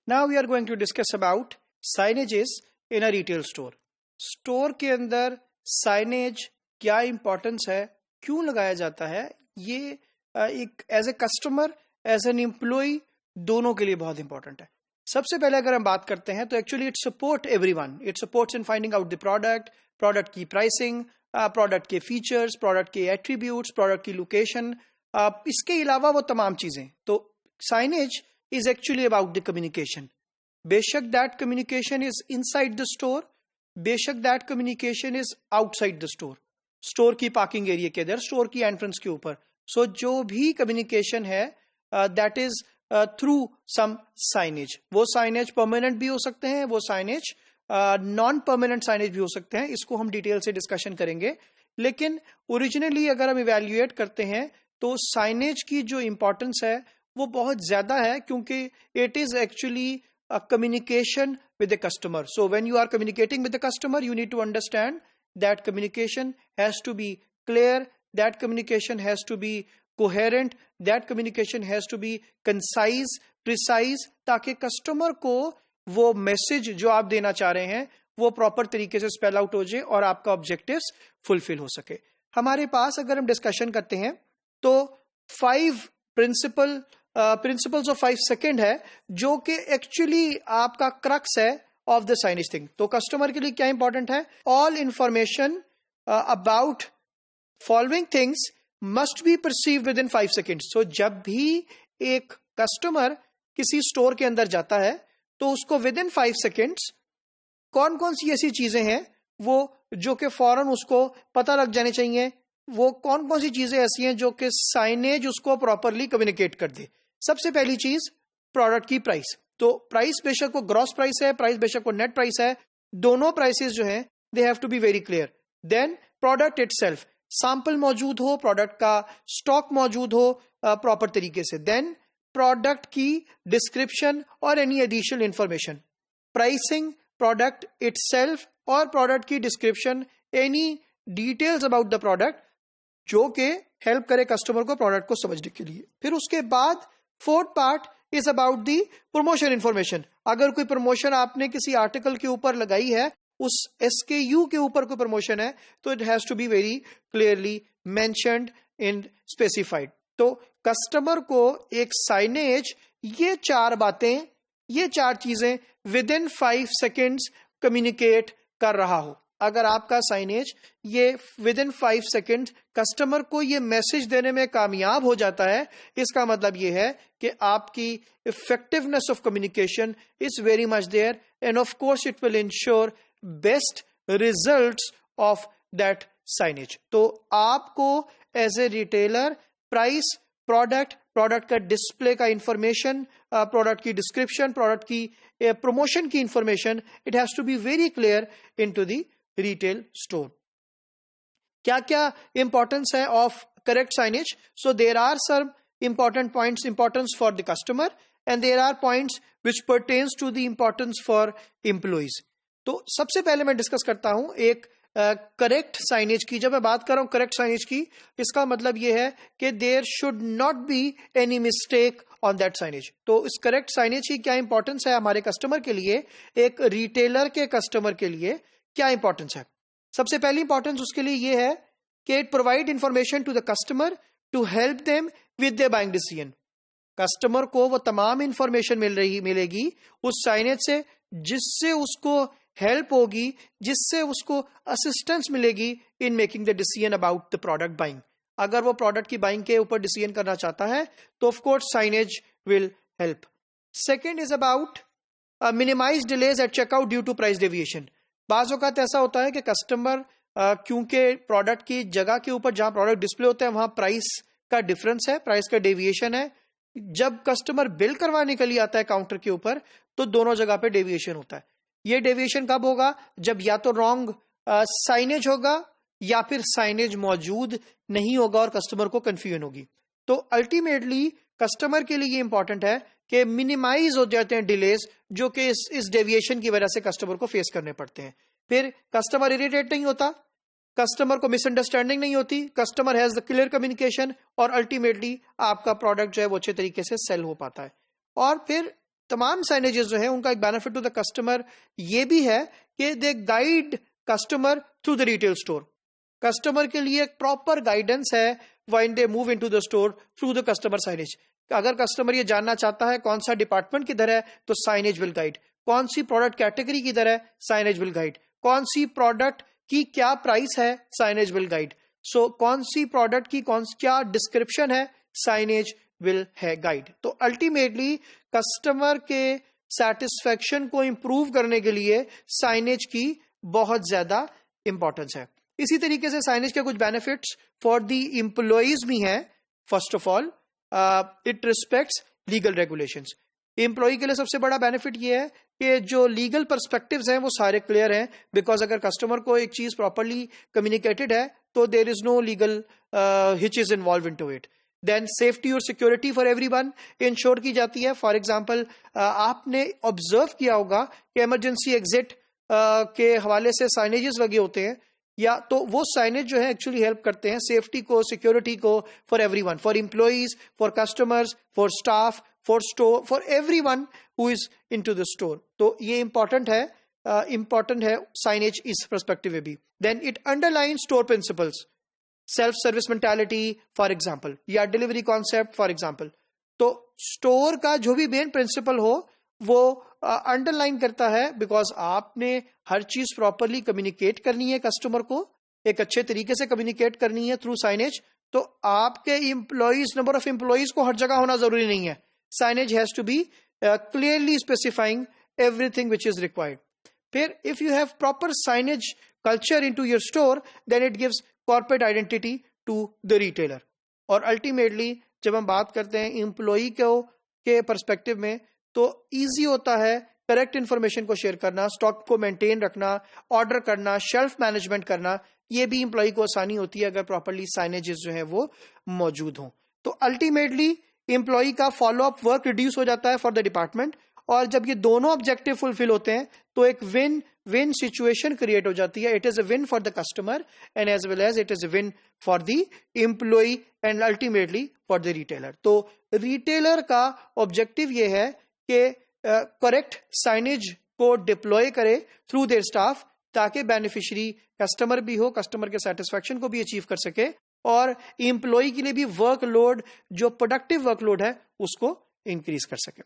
Now we are going to discuss about signages in a retail store. Store के अंदर signage क्या importance है, क्यों लगाया जाता है, ये एक as a customer as an employee दोनों के लिए बहुत इंपॉर्टेंट है. सबसे पहले अगर हम बात करते हैं तो actually it support everyone. It supports in finding out the product, product की प्राइसिंग, प्रोडक्ट के फीचर्स, प्रोडक्ट के एट्रीब्यूट्स, प्रोडक्ट की लोकेशन, इसके अलावा वो तमाम चीजें. तो signage is actually about the communication. बेशक that communication is inside the store, बेशक that communication is outside the store. Store की पार्किंग एरिया के अंदर, स्टोर की एंट्रेंस के ऊपर. सो जो भी कम्युनिकेशन है that is through some signage. वो साइनेज परमानेंट भी हो सकते हैं, वो साइनेज नॉन परमानेंट साइनेज भी हो सकते हैं. इसको हम डिटेल से डिस्कशन करेंगे. लेकिन ओरिजिनली अगर हम इवेल्युएट करते हैं तो साइनेज की जो इंपॉर्टेंस है वो बहुत ज्यादा है, क्योंकि it is actually a communication with the customer. So when you are communicating with the customer you need to understand that communication has to be clear, that communication has to be coherent, that communication has to be concise, precise, ताकि customer को वो message जो आप देना चाह रहे हैं वो प्रॉपर तरीके से स्पेल आउट हो जाए और आपका ऑब्जेक्टिव्स फुलफिल हो सके. हमारे पास अगर हम डिस्कशन करते हैं तो 5 प्रिंसिपल्स ऑफ 5 सेकेंड है, जो कि एक्चुअली आपका क्रक्स है ऑफ द साइनेज थिंग. तो कस्टमर के लिए क्या इंपॉर्टेंट है? All information about following things must be perceive within 5 second. So जब भी एक कस्टमर किसी स्टोर के अंदर जाता है तो उसको विद इन 5 सेकेंड्स कौन कौन सी ऐसी चीजें हैं वो जो कि फौरन उसको पता लग जानी चाहिए, वो कौन कौन सी चीजें ऐसी हैं जो कि साइनेज उसको प्रॉपरली कम्युनिकेट कर दे. सबसे पहली चीज प्रोडक्ट की प्राइस. तो प्राइस बेशक वो ग्रॉस प्राइस है, प्राइस बेशक वो नेट प्राइस है, दोनों प्राइसेस जो हैं they have to be very clear. Then product itself, sample मौजूद हो, प्रोडक्ट का स्टॉक मौजूद हो प्रॉपर तरीके से. देन प्रोडक्ट की डिस्क्रिप्शन और any additional information. Pricing, product itself और प्रोडक्ट की description, any details about the product जो कि हेल्प करे कस्टमर को प्रोडक्ट को समझने के लिए. फिर उसके बाद 4th part is about the promotion information. अगर कोई प्रमोशन आपने किसी आर्टिकल के ऊपर लगाई है, उस SKU के ऊपर कोई प्रमोशन है, तो it has to be very clearly mentioned in specified. तो कस्टमर को एक साइनेज ये 4 बातें, ये 4 चीजें विद इन 5 सेकेंड्स कम्युनिकेट कर रहा हो. अगर आपका साइनेज ये विद इन 5 सेकेंड कस्टमर को ये मैसेज देने में कामयाब हो जाता है, इसका मतलब ये है कि आपकी effectiveness of communication is very much there, and of course it will ensure best results of that signage. तो आपको as a retailer price, product का डिस्प्ले का इंफॉर्मेशन, प्रोडक्ट की डिस्क्रिप्शन, प्रोडक्ट की प्रमोशन की information, it has to be very clear into the retail store. क्या क्या importance है of correct signage? So there are some important points, importance for the customer, and there are points which pertains to the importance for employees. तो सबसे पहले मैं discuss करता हूं एक करेक्ट साइनेज की. जब मैं बात कर रहा हूं करेक्ट साइनेज की, इसका मतलब यह है कि there should not be any mistake on that signage. तो इस करेक्ट साइनेज की क्या इंपॉर्टेंस है हमारे कस्टमर के लिए, एक रिटेलर के कस्टमर के लिए क्या इंपॉर्टेंस है? सबसे पहली इंपॉर्टेंस उसके लिए यह है कि it provide information to the customer to help them with their buying decision. Customer को वो तमाम इंफॉर्मेशन मिलेगी उस साइनेज से जिससे उसको हेल्प होगी, जिससे उसको असिस्टेंस मिलेगी in making the decision about the product buying. अगर वो प्रोडक्ट की बाइंग के ऊपर डिसीजन करना चाहता है तो of course signage will help. Second is about minimize delays at checkout due to price deviation. बाज़ औक़ात ऐसा होता है कि कस्टमर क्योंकि प्रोडक्ट की जगह के ऊपर जहां प्रोडक्ट डिस्प्ले होता है वहां प्राइस का डिफरेंस है, प्राइस का डेविएशन है. जब कस्टमर बिल करवाने के लिए आता है काउंटर के ऊपर तो दोनों जगह पे डेविएशन होता है. ये डेविएशन कब होगा? जब या तो रॉन्ग साइनेज होगा या फिर साइनेज मौजूद नहीं होगा और कस्टमर को कंफ्यूजन होगी. तो अल्टीमेटली कस्टमर के लिए ये इंपॉर्टेंट है कि मिनिमाइज हो जाते हैं डिलेज जो कि इस डेविएशन की वजह से कस्टमर को फेस करने पड़ते हैं. फिर कस्टमर इरिटेट नहीं होता, कस्टमर को मिसअंडरस्टैंडिंग नहीं होती, customer has the clear communication और अल्टीमेटली आपका प्रोडक्ट जो है वो अच्छे तरीके से सेल हो पाता है. और फिर तमाम साइनेजेस जो है उनका एक बेनिफिट टू द कस्टमर ये भी है कि they guide customer through the retail store. Customer के लिए एक प्रॉपर गाइडेंस है when they move into the store through the customer signage. अगर कस्टमर ये जानना चाहता है कौन सा डिपार्टमेंट किधर है तो साइनेज विल गाइड, कौन सी प्रोडक्ट कैटेगरी किधर है साइनेज विल गाइड, कौन सी प्रोडक्ट की क्या प्राइस है साइनेज विल गाइड, सो कौन सी प्रोडक्ट की क्या डिस्क्रिप्शन है साइनेज विल है गाइड। तो अल्टीमेटली कस्टमर के सेटिस्फेक्शन को इंप्रूव करने के लिए साइनेज की बहुत ज्यादा इंपॉर्टेंस है। इसी तरीके से साइनेज के कुछ बेनिफिट्स फॉर द एम्प्लॉइज भी हैं। First of all it respects legal regulations. Employee के लिए सबसे बड़ा बेनिफिट ये है कि जो लीगल पर्सपेक्टिव्स हैं वो सारे क्लियर हैं, बिकॉज अगर कस्टमर को एक चीज प्रॉपरली कम्युनिकेटेड है तो there is no legal hitches involve into it. Then safety और सिक्योरिटी फॉर एवरीवन इंश्योर की जाती है। फॉर एग्जांपल आपने ऑब्जर्व किया होगा कि इमरजेंसी एग्जिट के हवाले से साइनेजेस लगे होते हैं, या तो वो साइनेज जो है एक्चुअली हेल्प करते हैं सेफ्टी को, सिक्योरिटी को, for everyone, for employees, for customers, for staff, for store, for everyone who is into the store. तो ये इंपॉर्टेंट है साइनेज इस पर्सपेक्टिव में भी। Then it underline store principles, self service mentality for example, या delivery concept for example. तो store का जो भी मेन प्रिंसिपल हो वो अंडरलाइन करता है, बिकॉज आपने हर चीज प्रॉपरली कम्युनिकेट करनी है कस्टमर को, एक अच्छे तरीके से कम्युनिकेट करनी है थ्रू साइनेज। तो आपके एम्प्लॉइज, नंबर ऑफ एम्प्लॉइज को हर जगह होना जरूरी नहीं है। Signage has to be clearly specifying everything which is required. फिर if you have proper signage culture into your store then it gives corporate identity to the retailer. और ultimately जब हम बात करते हैं एम्प्लॉई के पर्सपेक्टिव में तो इजी होता है करेक्ट इंफॉर्मेशन को शेयर करना, स्टॉक को मेंटेन रखना, ऑर्डर करना, शेल्फ मैनेजमेंट करना, ये भी एम्प्लॉई को आसानी होती है अगर प्रॉपरली साइनेजेस जो है वो मौजूद हों। तो अल्टीमेटली एम्प्लॉई का फॉलो अप वर्क रिड्यूस हो जाता है फॉर द डिपार्टमेंट, और जब ये दोनों ऑब्जेक्टिव फुलफिल होते हैं तो एक विन विन सिचुएशन क्रिएट हो जाती है। It is a win for the customer and as well as it is a win for the employee and ultimately for the retailer. तो रिटेलर का ऑब्जेक्टिव ये है कि करेक्ट साइनेज को deploy करे थ्रू देयर स्टाफ, ताकि beneficiary customer भी हो, कस्टमर के सेटिस्फेक्शन को भी अचीव कर सके, और एम्प्लॉय के लिए भी वर्कलोड, जो प्रोडक्टिव वर्कलोड है, उसको इंक्रीज कर सके।